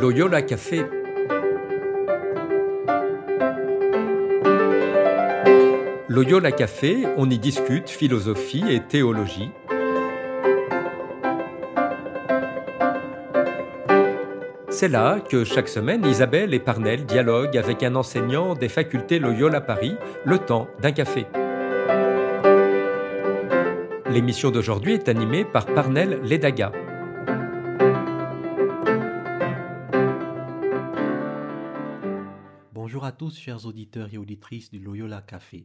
Loyola Café. Loyola Café, on y discute philosophie et théologie. C'est là que chaque semaine, Isabelle et Parnell dialoguent avec un enseignant des facultés Loyola Paris, le temps d'un café. L'émission d'aujourd'hui est animée par Parnell Ledaga. Bonjour à tous, chers auditeurs et auditrices du Loyola Café.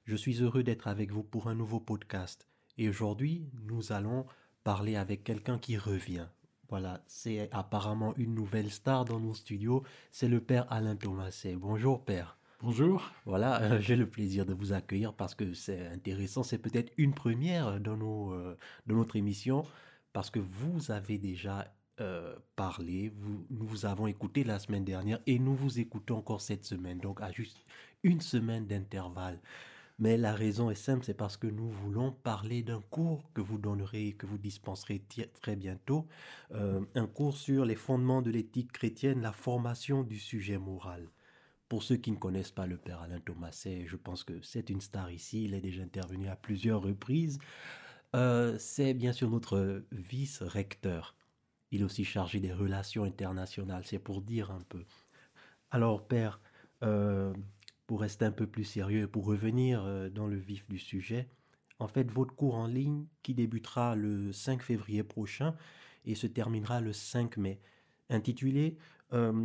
Je suis heureux d'être avec vous pour un nouveau podcast. Et aujourd'hui, nous allons parler avec quelqu'un qui revient. Voilà, c'est apparemment une nouvelle star dans nos studios. C'est le père Alain Thomaset. Bonjour, père. Bonjour. Voilà, j'ai le plaisir de vous accueillir parce que c'est intéressant. C'est peut-être une première dans notre émission parce que vous avez déjà parlé, nous vous avons écouté la semaine dernière et nous vous écoutons encore cette semaine, donc à juste une semaine d'intervalle. Mais la raison est simple, c'est parce que nous voulons parler d'un cours que vous donnerez, que vous dispenserez très bientôt, un cours sur les fondements de l'éthique chrétienne, la formation du sujet moral. Pour ceux qui ne connaissent pas le père Alain Thomaset, je pense que c'est une star ici, il est déjà intervenu à plusieurs reprises. C'est bien sûr notre vice-recteur. Il est aussi chargé des relations internationales, c'est pour dire un peu. Alors, père, pour rester un peu plus sérieux, pour revenir dans le vif du sujet, en fait, votre cours en ligne qui débutera le 5 février prochain et se terminera le 5 mai, intitulé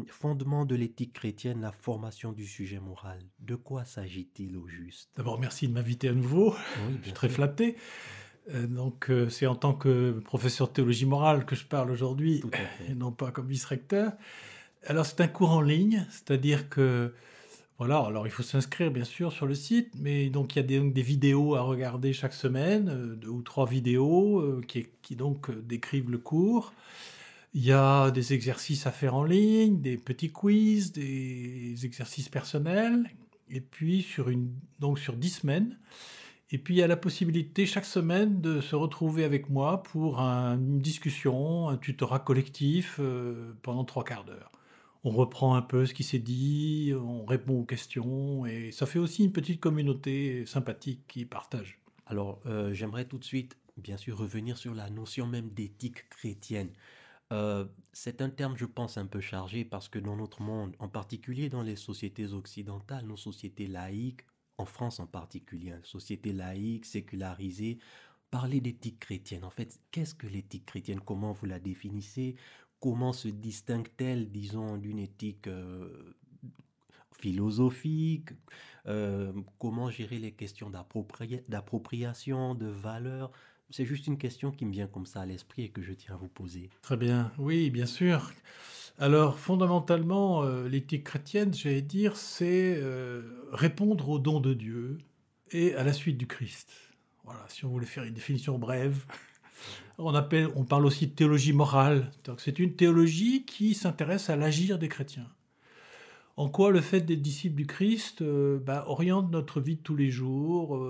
Fondement de l'éthique chrétienne, la formation du sujet moral. De quoi s'agit-il au juste? D'abord, merci de m'inviter à nouveau. Oui, Je suis très flatté. C'est en tant que professeur de théologie morale que je parle aujourd'hui, et non pas comme vice-recteur. Alors, c'est un cours en ligne, c'est-à-dire que, voilà, alors il faut s'inscrire bien sûr sur le site, mais donc il y a des vidéos à regarder chaque semaine, 2 ou 3 vidéos qui donc décrivent le cours. Il y a des exercices à faire en ligne, des petits quiz, des exercices personnels, et puis sur 10 semaines. Et puis il y a la possibilité chaque semaine de se retrouver avec moi pour une discussion, un tutorat collectif pendant 3/4 d'heure. On reprend un peu ce qui s'est dit, on répond aux questions, et ça fait aussi une petite communauté sympathique qui partage. Alors, j'aimerais tout de suite, bien sûr, revenir sur la notion même d'éthique chrétienne. C'est un terme, je pense, un peu chargé parce que dans notre monde, en particulier dans les sociétés occidentales, nos sociétés laïques, en France en particulier, sociétés laïques, sécularisées, parler d'éthique chrétienne. En fait, qu'est-ce que l'éthique chrétienne? Comment vous la définissez? Comment se distingue-t-elle, disons, d'une éthique philosophique? Comment gérer les questions d'appropriation, de valeur? C'est juste une question qui me vient comme ça à l'esprit et que je tiens à vous poser. Très bien, oui, bien sûr. Alors, fondamentalement, l'éthique chrétienne, j'allais dire, c'est répondre au don de Dieu et à la suite du Christ. Voilà, si on voulait faire une définition brève. On parle aussi de théologie morale. Donc, c'est une théologie qui s'intéresse à l'agir des chrétiens. En quoi le fait d'être disciple du Christ oriente notre vie de tous les jours,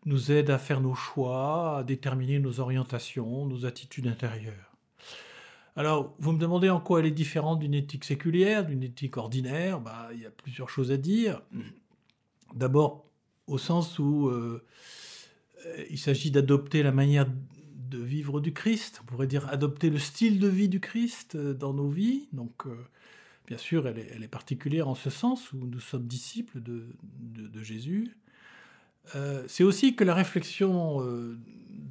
nous aide à faire nos choix, à déterminer nos orientations, nos attitudes intérieures. Alors, vous me demandez en quoi elle est différente d'une éthique séculière, d'une éthique ordinaire. Il y a plusieurs choses à dire. D'abord, au sens où il s'agit d'adopter la manière de vivre du Christ. On pourrait dire adopter le style de vie du Christ dans nos vies. Donc, bien sûr, elle est particulière en ce sens où nous sommes disciples de Jésus. C'est aussi que la réflexion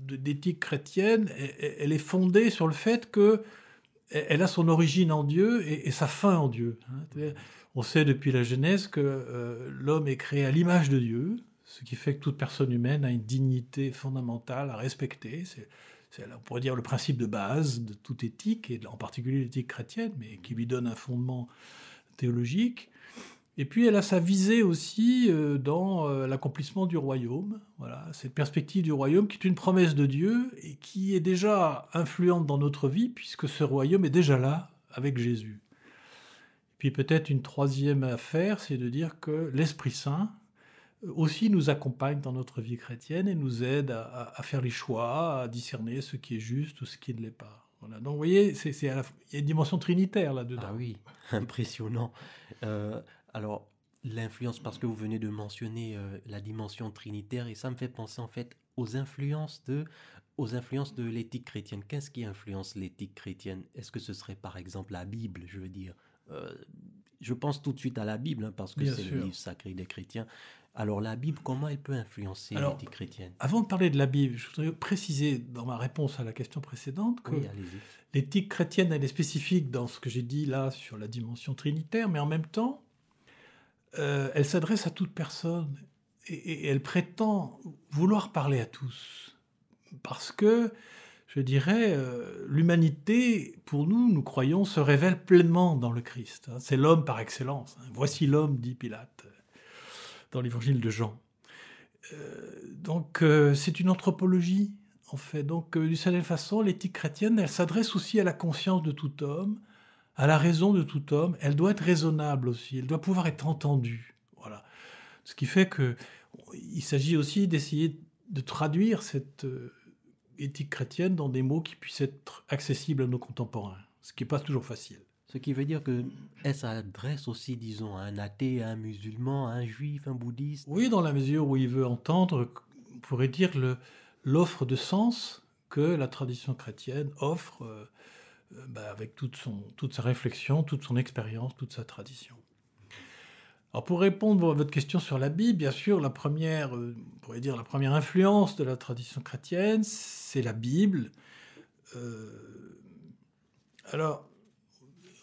d'éthique chrétienne, elle est fondée sur le fait que elle a son origine en Dieu et sa fin en Dieu. On sait depuis la Genèse que l'homme est créé à l'image de Dieu, ce qui fait que toute personne humaine a une dignité fondamentale à respecter. On pourrait dire le principe de base de toute éthique, et en particulier l'éthique chrétienne, mais qui lui donne un fondement théologique. Et puis elle a sa visée aussi dans l'accomplissement du royaume. Voilà, cette perspective du royaume qui est une promesse de Dieu et qui est déjà influente dans notre vie puisque ce royaume est déjà là avec Jésus. Et puis peut-être une troisième affaire, c'est de dire que l'Esprit Saint aussi nous accompagne dans notre vie chrétienne et nous aide à faire les choix, à discerner ce qui est juste ou ce qui ne l'est pas. Voilà. Donc, vous voyez, il y a une dimension trinitaire Ah là-dedans. oui, impressionnant. Euh, alors, l'influence, parce que vous venez de mentionner la dimension trinitaire, et ça me fait penser en fait aux influences de l'éthique chrétienne. Qu'est-ce qui influence l'éthique chrétienne? Est-ce que ce serait par exemple la Bible, je veux dire? Euh, je pense tout de suite à la Bible, hein, parce que Bien c'est le sûr. livre sacré des chrétiens. Alors, la Bible, comment elle peut influencer Alors, l'éthique chrétienne? avant de parler de la Bible, je voudrais préciser dans ma réponse à la question précédente que Oui, allez-y. l'éthique chrétienne, elle est spécifique dans ce que j'ai dit là sur la dimension trinitaire, mais en même temps, elle s'adresse à toute personne et elle prétend vouloir parler à tous. Parce que, je dirais, l'humanité, pour nous, nous croyons, se révèle pleinement dans le Christ. Hein. C'est l'homme par excellence. Hein. Voici l'homme, dit Pilate, dans l'évangile de Jean. Donc, c'est une anthropologie, en fait. Donc, d'une certaine façon, l'éthique chrétienne, elle s'adresse aussi à la conscience de tout homme, à la raison de tout homme. Elle doit être raisonnable aussi. Elle doit pouvoir être entendue. Voilà. Ce qui fait que il s'agit aussi d'essayer de traduire cette éthique chrétienne dans des mots qui puissent être accessibles à nos contemporains, ce qui n'est pas toujours facile. Ce qui veut dire que elle s'adresse aussi, disons, à un athée, à un musulman, à un juif, un bouddhiste. Oui, dans la mesure où il veut entendre, on pourrait dire, l'offre de sens que la tradition chrétienne offre avec toute sa réflexion, toute son expérience, toute sa tradition. Alors pour répondre à votre question sur la Bible, bien sûr, on pourrait dire la première influence de la tradition chrétienne, c'est la Bible. Alors,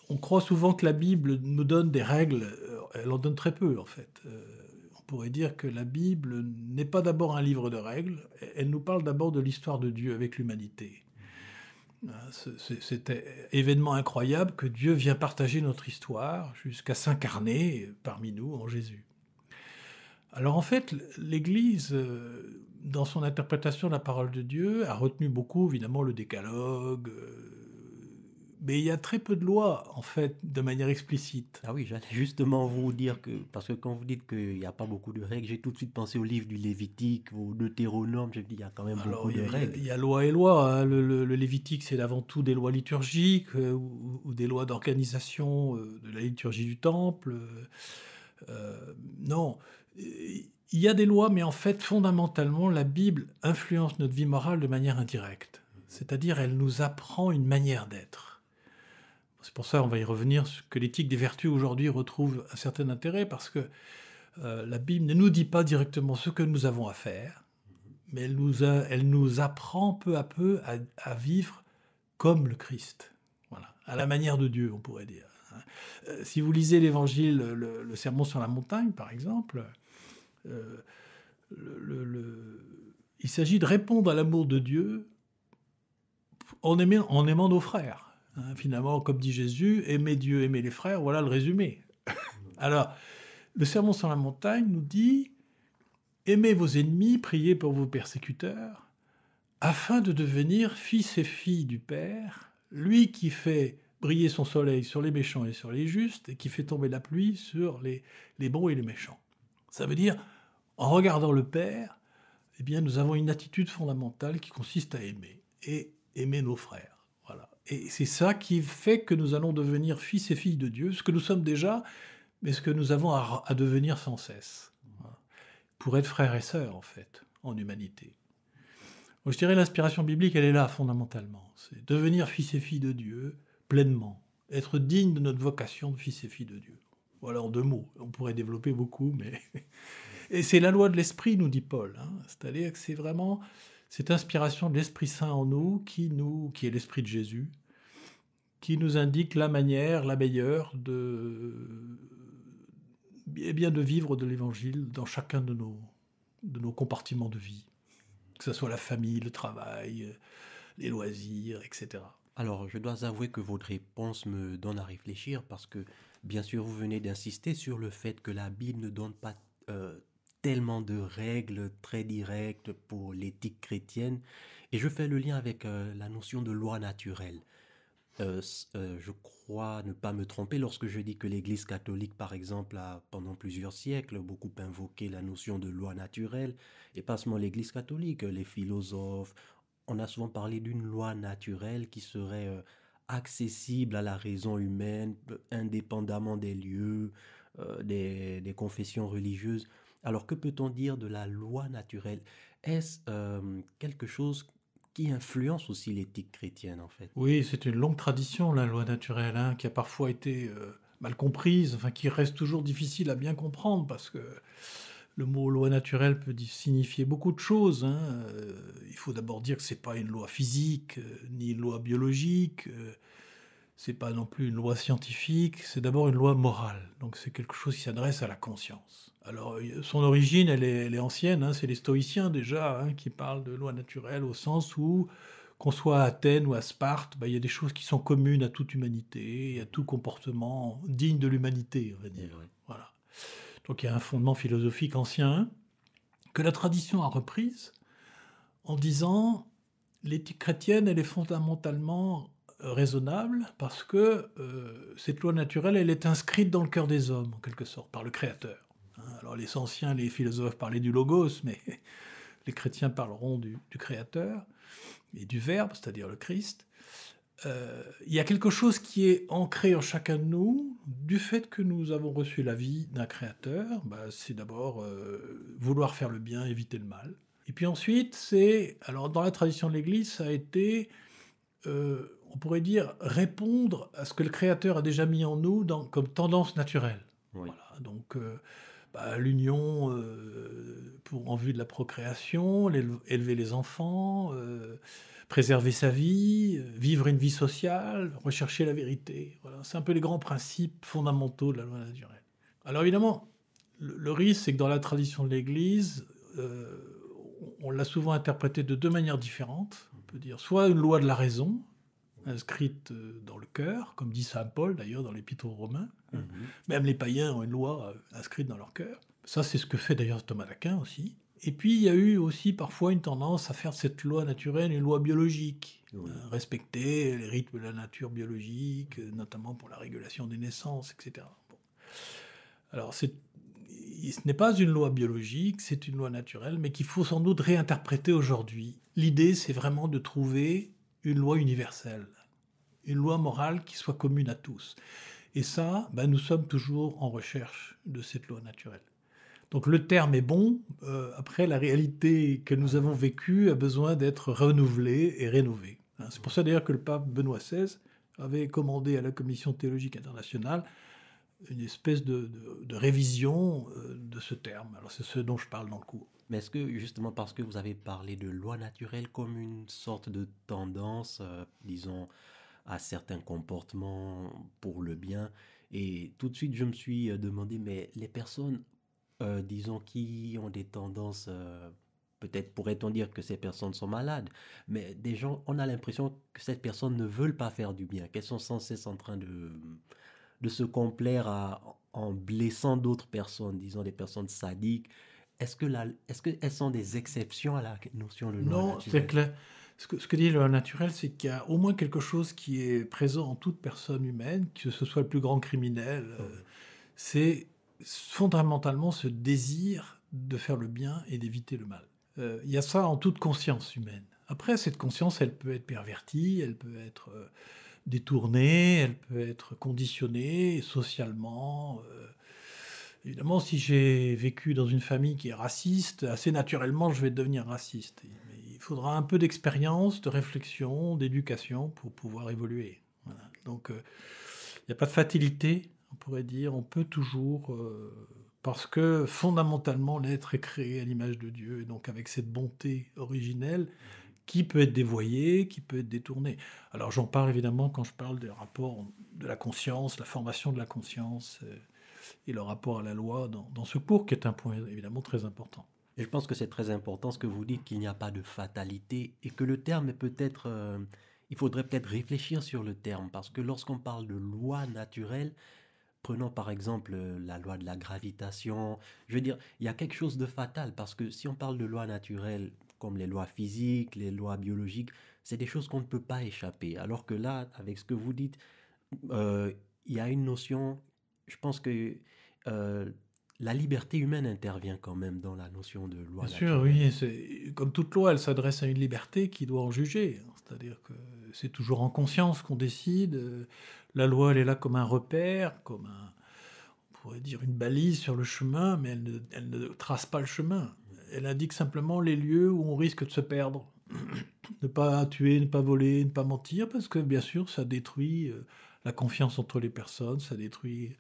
on croit souvent que la Bible nous donne des règles, elle en donne très peu en fait. On pourrait dire que la Bible n'est pas d'abord un livre de règles, elle nous parle d'abord de l'histoire de Dieu avec l'humanité. Cet événement incroyable que Dieu vient partager notre histoire jusqu'à s'incarner parmi nous en Jésus. Alors en fait, l'Église, dans son interprétation de la parole de Dieu, a retenu beaucoup, évidemment, le décalogue, mais il y a très peu de lois, en fait, de manière explicite. Ah oui, j'allais justement vous dire que, parce que quand vous dites qu'il n'y a pas beaucoup de règles, j'ai tout de suite pensé au livre du Lévitique, au Deutéronome, je me dis il y a quand même Alors, beaucoup de règles. il y a loi et loi. Hein. Le Lévitique, c'est avant tout des lois liturgiques ou des lois d'organisation de la liturgie du temple. Non, il y a des lois, mais en fait, fondamentalement, la Bible influence notre vie morale de manière indirecte. C'est-à-dire, elle nous apprend une manière d'être. C'est pour ça, on va y revenir, que l'éthique des vertus aujourd'hui retrouve un certain intérêt, parce que la Bible ne nous dit pas directement ce que nous avons à faire, mais elle nous apprend peu à peu à vivre comme le Christ, voilà, à la manière de Dieu, on pourrait dire. Si vous lisez l'Évangile, le Sermon sur la montagne, par exemple, il s'agit de répondre à l'amour de Dieu en aimant nos frères. Hein, finalement, comme dit Jésus, aimer Dieu, aimer les frères, voilà le résumé. Alors, le Sermon sur la montagne nous dit « Aimez vos ennemis, priez pour vos persécuteurs, afin de devenir fils et filles du Père, lui qui fait briller son soleil sur les méchants et sur les justes, et qui fait tomber la pluie sur les bons et les méchants. » Ça veut dire, en regardant le Père, eh bien, nous avons une attitude fondamentale qui consiste à aimer, et aimer nos frères. Voilà. Et c'est ça qui fait que nous allons devenir fils et filles de Dieu, ce que nous sommes déjà, mais ce que nous avons à devenir sans cesse. Voilà. Pour être frères et sœurs, en fait, en humanité. Donc, je dirais l'inspiration biblique, elle est là, fondamentalement. C'est devenir fils et filles de Dieu, pleinement. Être digne de notre vocation de fils et filles de Dieu. Voilà, en 2 mots. On pourrait développer beaucoup, mais... Et c'est la loi de l'esprit, nous dit Paul. Hein. C'est-à-dire que c'est vraiment cette inspiration de l'Esprit Saint en nous, qui est l'Esprit de Jésus, qui nous indique la manière, la meilleure de vivre de l'Évangile dans chacun de nos compartiments de vie. Que ce soit la famille, le travail, les loisirs, etc. Alors, je dois avouer que votre réponse me donne à réfléchir parce que, bien sûr, vous venez d'insister sur le fait que la Bible ne donne pas tellement de règles très directes pour l'éthique chrétienne. Et je fais le lien avec la notion de loi naturelle. Je crois ne pas me tromper lorsque je dis que l'Église catholique, par exemple, a pendant plusieurs siècles beaucoup invoqué la notion de loi naturelle, et pas seulement l'Église catholique, les philosophes, on a souvent parlé d'une loi naturelle qui serait accessible à la raison humaine, indépendamment des lieux, des confessions religieuses. Alors, que peut-on dire de la loi naturelle? Est-ce quelque chose qui influence aussi l'éthique chrétienne, en fait? Oui, c'est une longue tradition, la loi naturelle, hein, qui a parfois été mal comprise, enfin qui reste toujours difficile à bien comprendre, parce que le mot loi naturelle peut signifier beaucoup de choses, hein. Il faut d'abord dire que c'est pas une loi physique, ni une loi biologique, c'est pas non plus une loi scientifique, c'est d'abord une loi morale. Donc c'est quelque chose qui s'adresse à la conscience. Alors son origine, elle est ancienne, hein, c'est les stoïciens déjà, hein, qui parlent de loi naturelle au sens où, qu'on soit à Athènes ou à Sparte, il y a des choses qui sont communes à toute humanité et à tout comportement digne de l'humanité, on va C'est dire. vrai. Voilà. Donc il y a un fondement philosophique ancien que la tradition a reprise en disant l'éthique chrétienne, elle est fondamentalement raisonnable parce que cette loi naturelle, elle est inscrite dans le cœur des hommes, en quelque sorte, par le Créateur. Hein, alors les anciens, les philosophes parlaient du logos, mais les chrétiens parleront du Créateur et du Verbe, c'est-à-dire le Christ. Il y a quelque chose qui est ancré en chacun de nous, du fait que nous avons reçu la vie d'un Créateur. C'est d'abord vouloir faire le bien, éviter le mal. Et puis ensuite, alors dans la tradition de l'Église, ça a été, on pourrait dire, répondre à ce que le Créateur a déjà mis en nous comme tendance naturelle. Oui. Voilà, donc l'union en vue de la procréation, élever les enfants, préserver sa vie, vivre une vie sociale, rechercher la vérité. Voilà, c'est un peu les grands principes fondamentaux de la loi naturelle. Alors évidemment, le risque, c'est que dans la tradition de l'Église, on l'a souvent interprété de deux manières différentes. On peut dire soit une loi de la raison, inscrite dans le cœur, comme dit saint Paul d'ailleurs dans l'Épître aux Romains. Mhm. Même les païens ont une loi inscrite dans leur cœur. Ça, c'est ce que fait d'ailleurs Thomas d'Aquin aussi. Et puis, il y a eu aussi parfois une tendance à faire de cette loi naturelle une loi biologique. Oui. Respecter les rythmes de la nature biologique, notamment pour la régulation des naissances, etc. Bon. Alors, ce n'est pas une loi biologique, c'est une loi naturelle, mais qu'il faut sans doute réinterpréter aujourd'hui. L'idée, c'est vraiment de trouver une loi universelle, une loi morale qui soit commune à tous. Et ça, nous sommes toujours en recherche de cette loi naturelle. Donc le terme est bon, après la réalité que nous avons vécue a besoin d'être renouvelée et rénovée. C'est pour ça d'ailleurs que le pape Benoît XVI avait commandé à la Commission théologique internationale une espèce de révision de ce terme. Alors c'est ce dont je parle dans le cours. Mais est-ce que justement parce que vous avez parlé de loi naturelle comme une sorte de tendance, disons, à certains comportements pour le bien, et tout de suite je me suis demandé, mais les personnes, disons, qui ont des tendances, peut-être pourrait-on dire que ces personnes sont malades, mais des gens, on a l'impression que ces personnes ne veulent pas faire du bien, qu'elles sont sans cesse en train de se complaire en blessant d'autres personnes, disons des personnes sadiques. Est-ce qu'elles sont des exceptions à la notion de loi Non, c'est naturelle? clair. Ce que dit la loi naturelle, c'est qu'il y a au moins quelque chose qui est présent en toute personne humaine, que ce soit le plus grand criminel. C'est fondamentalement ce désir de faire le bien et d'éviter le mal. Il y a ça en toute conscience humaine. Après, cette conscience, elle peut être pervertie, elle peut être détournée, elle peut être conditionnée socialement. Évidemment, si j'ai vécu dans une famille qui est raciste, assez naturellement, je vais devenir raciste. Mais il faudra un peu d'expérience, de réflexion, d'éducation pour pouvoir évoluer. Voilà. Donc, il n'y a pas de fatalité, on pourrait dire. On peut toujours, parce que fondamentalement, l'être est créé à l'image de Dieu, et donc avec cette bonté originelle qui peut être dévoyée, qui peut être détournée. Alors, j'en parle évidemment quand je parle des rapports de la conscience, la formation de la conscience, et le rapport à la loi dans ce cours, qui est un point évidemment très important. Et je pense que c'est très important ce que vous dites, qu'il n'y a pas de fatalité et que le terme est peut-être... il faudrait peut-être réfléchir sur le terme parce que lorsqu'on parle de loi naturelle, prenons par exemple la loi de la gravitation, je veux dire, il y a quelque chose de fatal parce que si on parle de loi naturelle comme les lois physiques, les lois biologiques, c'est des choses qu'on ne peut pas échapper. Alors que là, avec ce que vous dites, euh, il y a une notion, je pense que euh, la liberté humaine intervient quand même dans la notion de loi Bien sûr, naturelle. oui, comme toute loi, elle s'adresse à une liberté qui doit en juger. C'est-à-dire que c'est toujours en conscience qu'on décide. La loi, elle est là comme un repère, on pourrait dire une balise sur le chemin, mais elle ne trace pas le chemin. Elle indique simplement les lieux où on risque de se perdre. Ne pas tuer, ne pas voler, ne pas mentir, parce que bien sûr, ça détruit la confiance entre les personnes, ça détruit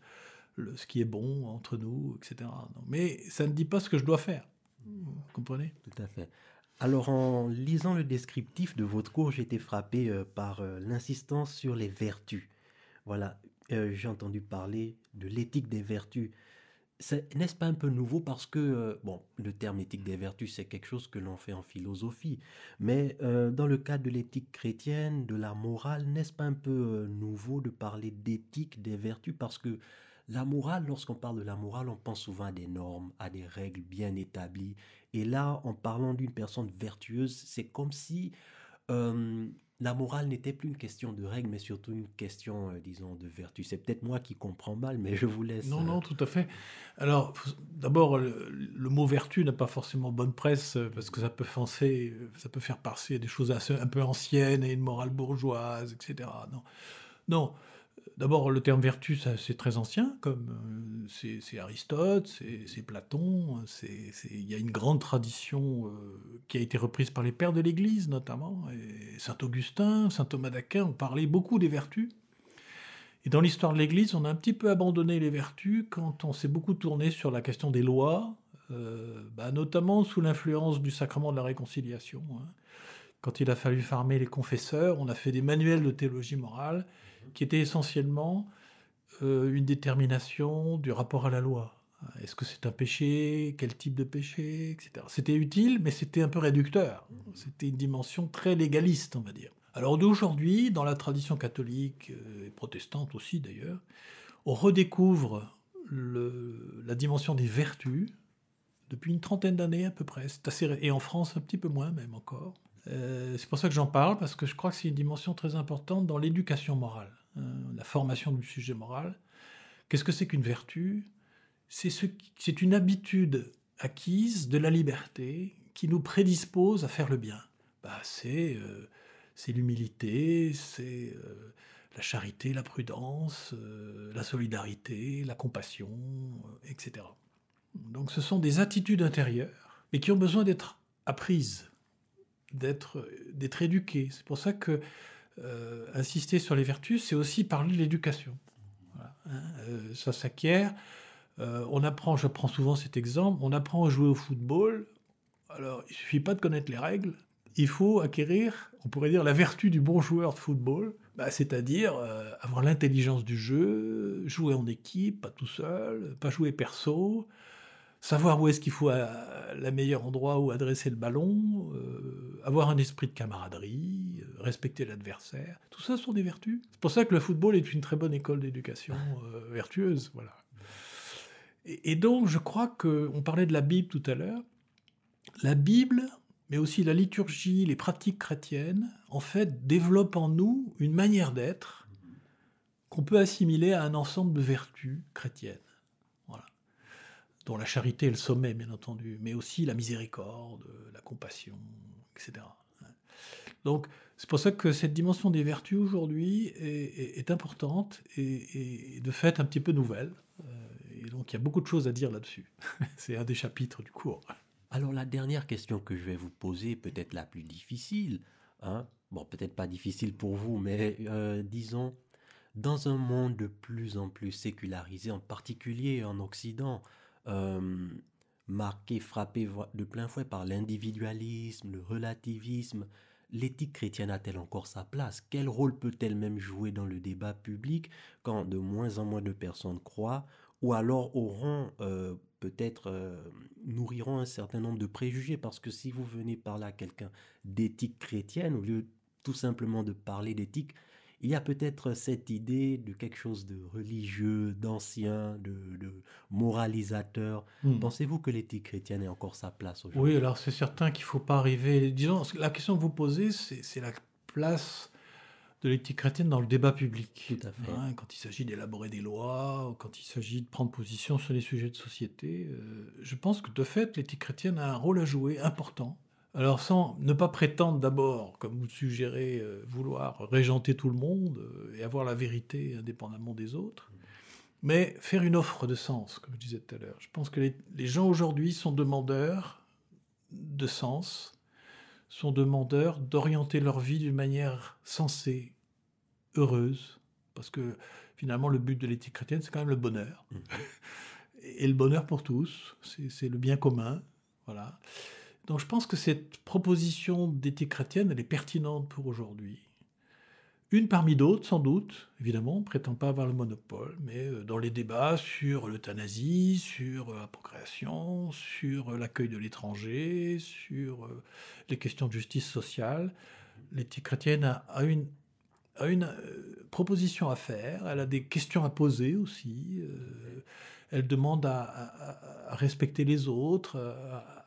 ce qui est bon entre nous, etc. Non, mais ça ne dit pas ce que je dois faire. Vous comprenez? Tout à fait. Alors, en lisant le descriptif de votre cours, j'ai été frappé par l'insistance sur les vertus. Voilà, j'ai entendu parler de l'éthique des vertus. N'est-ce pas un peu nouveau parce que, bon, le terme éthique des vertus, c'est quelque chose que l'on fait en philosophie, mais dans le cadre de l'éthique chrétienne, de la morale, n'est-ce pas un peu nouveau de parler d'éthique des vertus parce que la morale, lorsqu'on parle de la morale, on pense souvent à des normes, à des règles bien établies. Et là, en parlant d'une personne vertueuse, c'est comme si euh, la morale n'était plus une question de règles, mais surtout une question, disons, de vertu. C'est peut-être moi qui comprends mal, mais je vous laisse. Non, non, tout à fait. Alors, d'abord, le mot vertu n'a pas forcément bonne presse parce que ça peut faire passer des choses un peu anciennes et une morale bourgeoise, etc. Non, non. D'abord, le terme vertu, c'est très ancien, comme c'est Aristote, c'est Platon, il y a une grande tradition qui a été reprise par les pères de l'Église, notamment, et Saint Augustin, Saint Thomas d'Aquin ont parlé beaucoup des vertus. Et dans l'histoire de l'Église, on a un petit peu abandonné les vertus quand on s'est beaucoup tourné sur la question des lois, notamment sous l'influence du sacrement de la réconciliation. Hein. Quand il a fallu former les confesseurs, on a fait des manuels de théologie morale qui étaient essentiellement une détermination du rapport à la loi. Est-ce que c'est un péché? Quel type de péché? Etc. C'était utile, mais c'était un peu réducteur. C'était une dimension très légaliste, on va dire. Alors d'aujourd'hui, dans la tradition catholique et protestante aussi d'ailleurs, on redécouvre la dimension des vertus depuis une trentaine d'années à peu près. Et en France un petit peu moins même encore. C'est pour ça que j'en parle, parce que je crois que c'est une dimension très importante dans l'éducation morale, hein, la formation du sujet moral. Qu'est-ce que c'est qu'une vertu? C'est une habitude acquise de la liberté qui nous prédispose à faire le bien. C'est l'humilité, c'est la charité, la prudence, la solidarité, la compassion, etc. Donc ce sont des attitudes intérieures, mais qui ont besoin d'être apprises, d'être éduquées. C'est pour ça que insister sur les vertus, c'est aussi parler de l'éducation. Voilà, hein, ça s'acquiert. Je prends souvent cet exemple, on apprend à jouer au football. Alors, il ne suffit pas de connaître les règles, il faut acquérir, on pourrait dire, la vertu du bon joueur de football, c'est-à-dire avoir l'intelligence du jeu, jouer en équipe, pas tout seul, pas jouer perso, savoir où est-ce qu'il faut le meilleur endroit où adresser le ballon, avoir un esprit de camaraderie, respecter l'adversaire. Tout ça sont des vertus. C'est pour ça que le football est une très bonne école d'éducation vertueuse. Voilà. Et donc, je crois qu'on parlait de la Bible tout à l'heure. La Bible, mais aussi la liturgie, les pratiques chrétiennes, en fait, développent en nous une manière d'être qu'on peut assimiler à un ensemble de vertus chrétiennes. Voilà. Dont la charité est le sommet, bien entendu, mais aussi la miséricorde, la compassion, etc. Donc, c'est pour ça que cette dimension des vertus aujourd'hui est importante et de fait un petit peu nouvelle. Et donc, il y a beaucoup de choses à dire là-dessus. C'est un des chapitres du cours. Alors la dernière question que je vais vous poser, peut-être la plus difficile, hein, bon, peut-être pas difficile pour vous, mais disons, dans un monde de plus en plus sécularisé, en particulier en Occident, euh, marqué, frappé de plein fouet par l'individualisme, le relativisme, l'éthique chrétienne a-t-elle encore sa place? Quel rôle peut-elle même jouer dans le débat public quand de moins en moins de personnes croient ou alors auront peut-être nourriront un certain nombre de préjugés parce que si vous venez parler à quelqu'un d'éthique chrétienne, au lieu tout simplement de parler d'éthique, il y a peut-être cette idée de quelque chose de religieux, d'ancien, de moralisateur. Pensez-vous que l'éthique chrétienne ait encore sa place aujourd'hui? Oui, alors c'est certain qu'il ne faut pas arriver... Disons, la question que vous posez, c'est la place de l'éthique chrétienne dans le débat public. Tout à fait. Quand il s'agit d'élaborer des lois, ou quand il s'agit de prendre position sur les sujets de société, je pense que de fait, l'éthique chrétienne a un rôle à jouer important. Alors sans ne pas prétendre d'abord, comme vous suggérez, vouloir régenter tout le monde et avoir la vérité indépendamment des autres, mais faire une offre de sens, comme je disais tout à l'heure. Je pense que les gens aujourd'hui sont demandeurs de sens, sont demandeurs d'orienter leur vie d'une manière sensée, heureuse, parce que finalement le but de l'éthique chrétienne, c'est quand même le bonheur. Et le bonheur pour tous, c'est le bien commun. Voilà. Donc je pense que cette proposition d'éthique chrétienne, elle est pertinente pour aujourd'hui. Une parmi d'autres, sans doute, évidemment, on ne prétend pas avoir le monopole, mais dans les débats sur l'euthanasie, sur la procréation, sur l'accueil de l'étranger, sur les questions de justice sociale, l'éthique chrétienne a une proposition à faire, elle a des questions à poser aussi, elle demande à respecter les autres,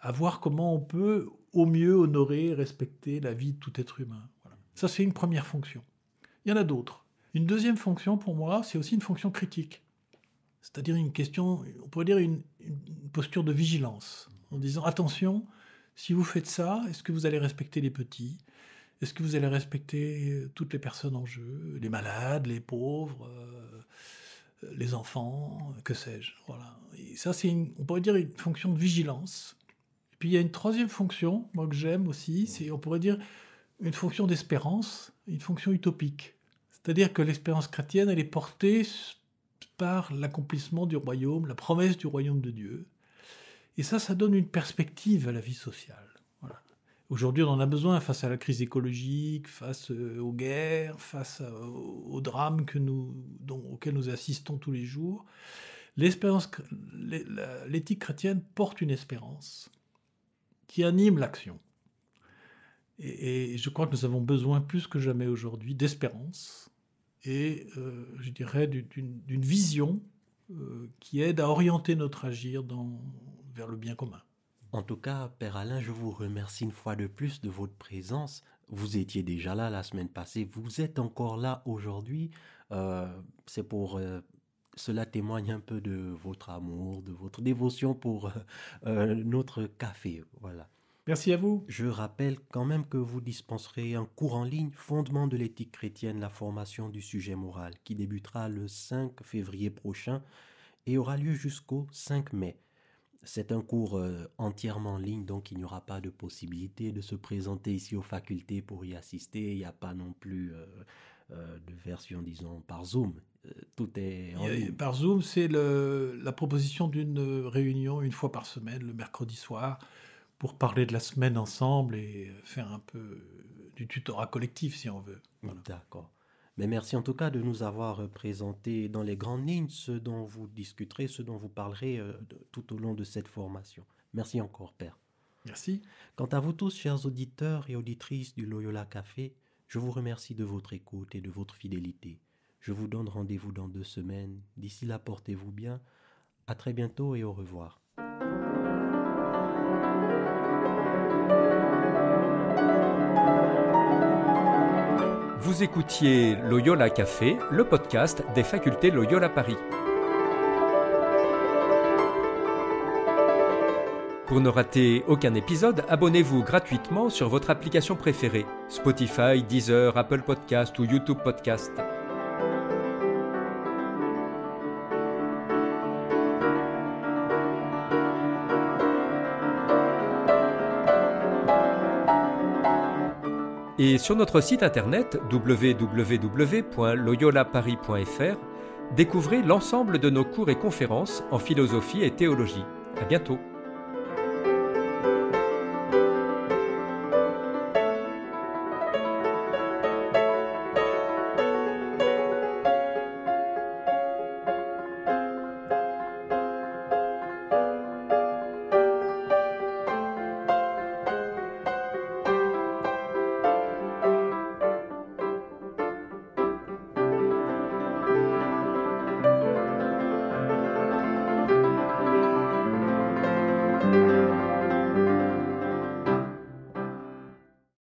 à voir comment on peut au mieux honorer et respecter la vie de tout être humain. Voilà. Ça, c'est une première fonction. Il y en a d'autres. Une deuxième fonction, pour moi, c'est aussi une fonction critique. C'est-à-dire une question, on pourrait dire une posture de vigilance, en disant, attention, si vous faites ça, est-ce que vous allez respecter les petits ? Est-ce que vous allez respecter toutes les personnes en jeu, les malades, les pauvres, les enfants, que sais-je. Voilà. Et ça, on pourrait dire une fonction de vigilance. Et puis il y a une troisième fonction, moi que j'aime aussi, c'est, on pourrait dire, une fonction d'espérance, une fonction utopique. C'est-à-dire que l'espérance chrétienne, elle est portée par l'accomplissement du royaume, la promesse du royaume de Dieu. Et ça donne une perspective à la vie sociale. Voilà. Aujourd'hui, on en a besoin face à la crise écologique, face aux guerres, face aux drames auxquels nous assistons tous les jours. L'éthique chrétienne porte une espérance qui anime l'action. Et je crois que nous avons besoin plus que jamais aujourd'hui d'espérance et, je dirais, d'une vision qui aide à orienter notre agir vers le bien commun. En tout cas, Père Alain, je vous remercie une fois de plus de votre présence. Vous étiez déjà là la semaine passée, vous êtes encore là aujourd'hui. C'est pour... cela témoigne un peu de votre amour, de votre dévotion pour notre café. Voilà. Merci à vous. Je rappelle quand même que vous dispenserez un cours en ligne, Fondement de l'éthique chrétienne, la formation du sujet moral, qui débutera le 5 février prochain et aura lieu jusqu'au 5 mai. C'est un cours entièrement en ligne, donc il n'y aura pas de possibilité de se présenter ici aux facultés pour y assister. Il n'y a pas non plus de version, disons, par Zoom. Tout est en ligne. Par Zoom, c'est la proposition d'une réunion une fois par semaine, le mercredi soir, pour parler de la semaine ensemble et faire un peu du tutorat collectif, si on veut. Voilà. D'accord. Mais merci en tout cas de nous avoir présenté dans les grandes lignes ce dont vous discuterez, ce dont vous parlerez tout au long de cette formation. Merci encore, Père. Merci. Quant à vous tous, chers auditeurs et auditrices du Loyola Café, je vous remercie de votre écoute et de votre fidélité. Je vous donne rendez-vous dans 2 semaines. D'ici là, portez-vous bien. À très bientôt et au revoir. Vous écoutiez Loyola Café, le podcast des facultés Loyola Paris. Pour ne rater aucun épisode, abonnez-vous gratuitement sur votre application préférée, Spotify, Deezer, Apple Podcast ou YouTube Podcast. Et sur notre site internet www.loyolaparis.fr, découvrez l'ensemble de nos cours et conférences en philosophie et théologie. À bientôt.